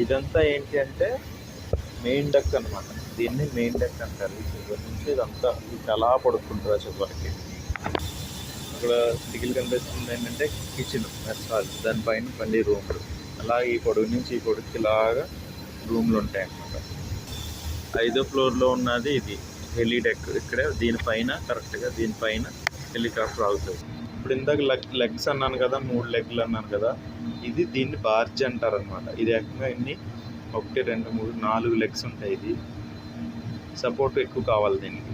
ఇదంతా ఏంటి అంటే మెయిన్ డెక్ అనమాట. దీన్ని మెయిన్ డెక్ అంటారు. ఈ చివరి నుంచి ఇదంతా ఇది అలా పడుకుంటారు చివరికి. అక్కడ దిగులు కనిపిస్తుంది ఏంటంటే కిచెన్ హాల్, దానిపైన మళ్ళీ రూమ్లు, అలాగే ఈ పొడుగు నుంచి ఈ పొడుగుకి ఇలాగా రూమ్లు ఉంటాయి అన్నమాట. 5వ ఫ్లోర్లో ఉన్నది ఇది హెలీ డెక్. ఇక్కడే దీనిపైన కరెక్ట్గా దీనిపైన హెలికాప్టర్ ఆగుతుంది. ఇప్పుడు ఇందాక లెగ్స్ అన్నాను కదా, 3 లెగ్లు అన్నాను కదా, ఇది దీన్ని బార్జ్ అంటారు అనమాట. ఇది ఏకంగా ఇన్ని 1 2 3 4 లెగ్స్ ఉంటాయి. ఇది సపోర్ట్ ఎక్కువ కావాలి దీనికి.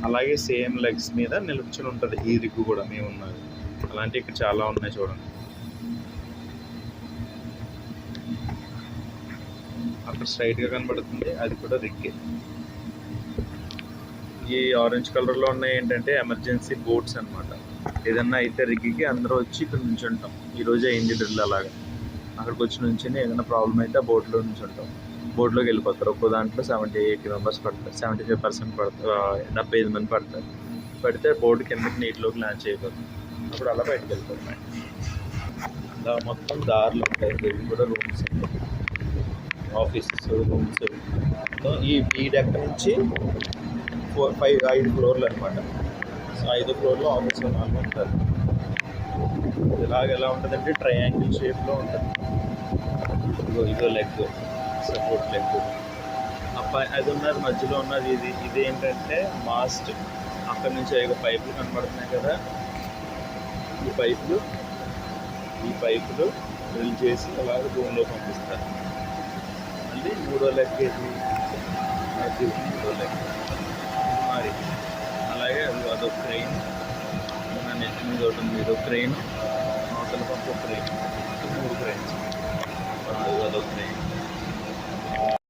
అలాగే సేమ్ లెగ్స్ మీద నిలుచుని ఉంటుంది ఈ రిగ్గు కూడా మేము ఉన్నది. అలాంటివి ఇక్కడ చాలా ఉన్నాయి చూడండి. అక్కడ స్ట్రైట్గా కనబడుతుంది, అది కూడా రిగ్గే. ఈ ఆరెంజ్ కలర్లో ఉన్నాయి ఏంటంటే ఎమర్జెన్సీ బోట్స్ అనమాట. ఏదన్నా అయితే రిగ్గికి అందరూ వచ్చి ఇక్కడ నుంచి ఉంటాం. ఈరోజే అయింది డ్రిల్ అలాగా. అక్కడికి వచ్చి నుంచి ఏదైనా ప్రాబ్లం అయితే ఆ బోట్లో నుంచి ఉంటాం. బోట్లోకి వెళ్ళిపోతారు. ఒక్కో దాంట్లో 70-80 మెంబర్స్ పడతారు. 75% పడతారు, 75 మంది పడతారు. పడితే బోట్ కిందకి నీటిలోకి లాంచ్ అయిపోతుంది. అప్పుడు అలా బయటకు వెళ్ళిపోతాయి. అలా మొత్తం దారులు ఉంటాయి. ఇవి కూడా రూమ్స్, ఆఫీసెస్, రూమ్స్. ఈ డెక్ నుంచి 5 ఫ్లోర్లు అనమాట. సో 5వ ఫ్లోర్లో ఆఫీస్ వాళ్ళు ఉంటారు. ఎలా ఉంటుందంటే ట్రయాంగిల్ షేప్లో ఉంటుంది. ఇదో లెగ్, సపోర్ట్ లెగ్. అది ఉన్నది మధ్యలో ఉన్నది ఇది ఏంటంటే మాస్ట్. అక్కడ నుంచి పైపులు కనబడుతున్నాయి కదా, ఈ పైపులు డ్రిల్ చేసి అలాగే రూమ్లో పంపిస్తారు. మళ్ళీ 3వ లెగ్ ఇది, 3వ లెగ్ మరి. అలాగే అదొక క్రెయిన్, నెట్ మీద ఒకటి, ఇదో క్రెయిన్, అవతల పక్క క్రెయిన్, 3 క్రెయిన్స్.